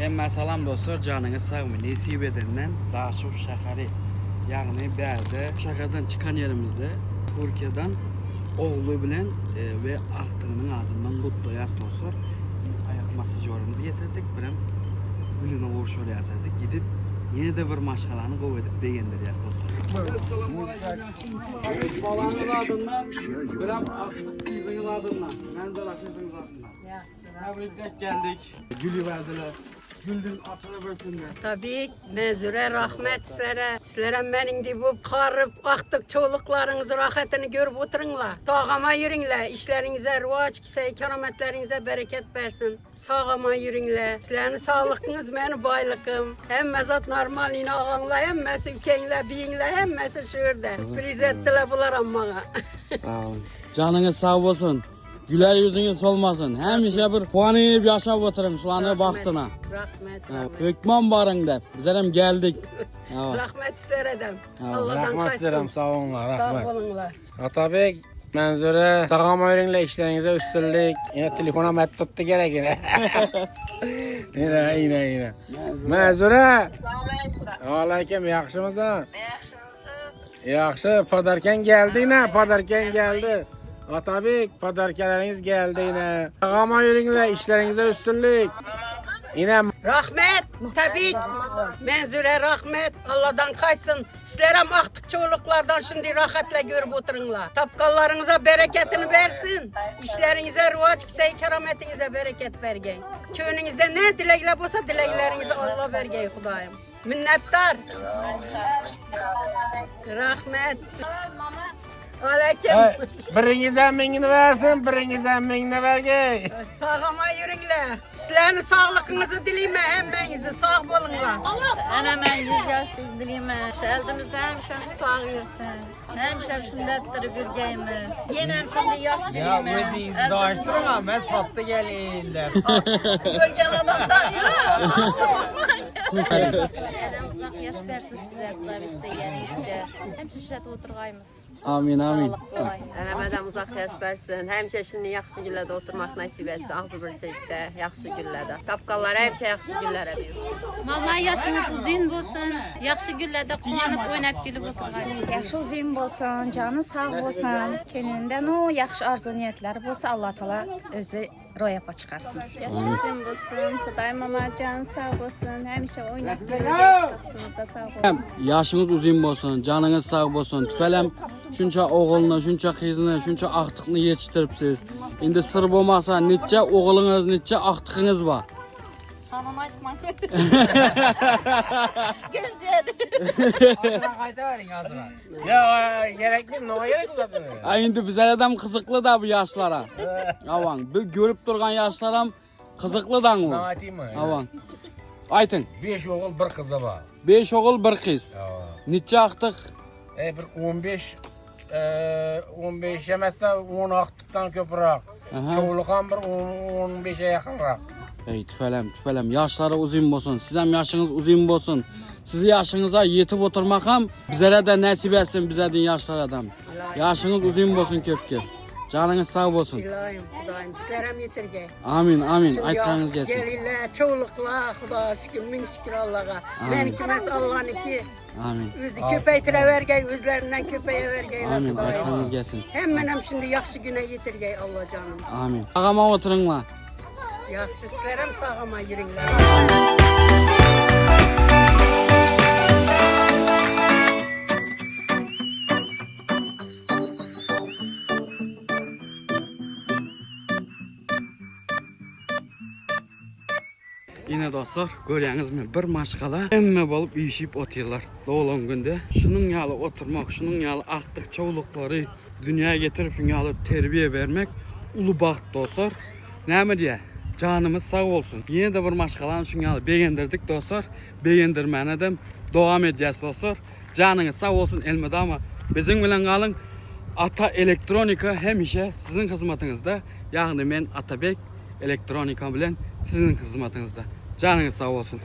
Hem salam dostlar, canınız sağ olun. Nesip edenden Raşuf Şakari. Yani berde Şakar'dan çıkan yerimizde Türkiye'den oğlu bilen ve ahtığının ardından Kutlu yaz dostlar. Ayak masajörümüzü getirdik. Birem Gülüne uğuş oraya yazdık. Gidip yine de bir maşkalarını kov edip beğendir yaz dostlar. Assalamualaikum. Balanın adından, birem ahtık kızının adından. Menzola kızının adından. Tebrikler geldik. Gülü verdiler. Güldün atılıversinler. Tabii mezure rahmet sizlere benim gibi karıp aktık çoluklarınızı rahatını görüp oturunla. Sağama yürünle, işlerinize ruaç, kerametlerinize bereket versin. Sağama yürünle, sizlerin sağlıkınız benim baylıkım. Hem mezat normal yine ağanla, hem mesi ülkenle, biyinle, hem mesi şurada. Priz ettiler bunlar bana. Sağ olun. Canınız sağ olsun. Güler yüzünüz solmasın. Hem işe bir puanı yaşap oturun şu anı baktına. Rahmet. Hükman barın dep. Bizlerim geldik. Rahmet isterim. Rahmet isterim, sağ olunlar. Sağ olunlar. Atabek, Menzure, sağam öğrenle işlerinize üstünlük. Yine telefona met tuttu gerek yine. Yine. Menzure. Aleyküm, yaxşı mısın? Yaxşı, padarken geldi yine, padarken geldi. Atabek, padarkeleriniz geldi yine. Sağam öğrenle işlerinize üstünlük. Yine Rahmet, tabii menzure rahmet, Allah'tan kaçsın. Sizlere aktık çoluklardan şimdi rahatla görüp oturunlar. Tapkallarınıza bereketini versin. İşlerinize ruvaç, kerametinize bereket vergeyin. Köyünüzde ne dilekler olsa dileklerinizi Allah vergeyin Hudayım. Minnettar. Rahmet. Aleyküm. biriniz emmingini versin, biriniz emmingini vergey. Sağama yürünle. Sizlerin sağlıkınızı dileyim hemmenizi sağ olunlar. Ana ben güzel dileyim. Şehrimiz hemşe sağ yürüsün. Hemşe sünnetleri bürgeyimiz. Yine şimdi yaş dileyim. Ya bu izin dağıştırın ama ben sattı geleyinler. Görgen adamdan ya. Adam uzak yaş versin sizler. Tabi isteyeniz. Hemşe şişet oturgayımız. Amin amin. Ələmədən uzaq yaş versin. Həmişə şimdi yaxşı güllədə oturmaq nəsib etsin. Ağzı bir çəkdə, yaxşı güllədə. Tapqallara həmişə yaxşı güllərə bir. Mama yaşınız uzun olsun. Yaxşı güllerde kuanıp oynayıp gülüp oturgayımız. Yaxşı uzun bolsun, canı sağ olsun. Könlündən o yaxşı arzu niyyətləri bolsa Allah Taala özü royapa çıxarsın. Yaşı uzun olsun. Kuday mama can sağ olsun. Hemşe oynayıp gülüp sağ olsun. Yaşınız uzun olsun, canınız sağ olsun. Tüfelem şunca oğlunu, şunca kızını, şunca ahtıqını yetiştiripsiz. İndi sır olmasa neçə oğlunuz, neçə ahtıqınız var. Sana aytma. Gözledi. Ağzına kayta verin ağzına. Ya gerekli mi? Ne gerek uzatın? Ay indi bizler adam kızıklı da bu yaşlara. Avan, bu görüp durgan yaşlaram kızıklı da Ben mı? atayım mı? Avan. Aytın, 5 oğul bir kızı var. 5 oğul bir kız. Ya. Neçə ahtık? Bir 15 yemezse 10 aktıktan köpürak. Aha. Çoğulukan bir 15'e yakınrak. Ey tüfelem, yaşları uzun olsun. Sizem yaşınız uzun olsun. Sizi yaşınıza yetip oturmakam bizlere de nasip etsin, bize din yaşlar adam. Yaşınız uzun olsun köpke. Canınız sağ olsun. İlahim, Hudayım, sizlere yetirge. Amin. Aytsanız gelsin. Gelirler, çoğuluklar, Huda şükür, min şükür Allah'a. Benimki mes Allah'ın iki. Amin. Özü köpeytire vergey, özlerinden köpeğe vergey. Amin. Aytsanız gelsin. Hemen şimdi yaxşı güne yetirgey Allah canım. Amin. Ağama oturunla. Yaxşı sizlere sağama yürünler. Yine dostlar, görüyorsunuz bir maşkala emme bolup işip otuyorlar. Doğulan günde şunun yalı oturmak, şunun yalı aktık çoğulukları dünyaya getirip şunun yalı terbiye vermek ulu baxt dostlar. Ne mi diye? Canımız sağ olsun. Yine de bir maşkalanın şunun yalı beğendirdik dostlar. Beğendirmene de devam edeceğiz dostlar. Canınız sağ olsun elmede ama bizim bilen kalın Ata Elektronika hem işe sizin hizmetinizde. Yani ben Atabek Elektronika bilen sizin hizmetinizde. Canınız sağ olsun.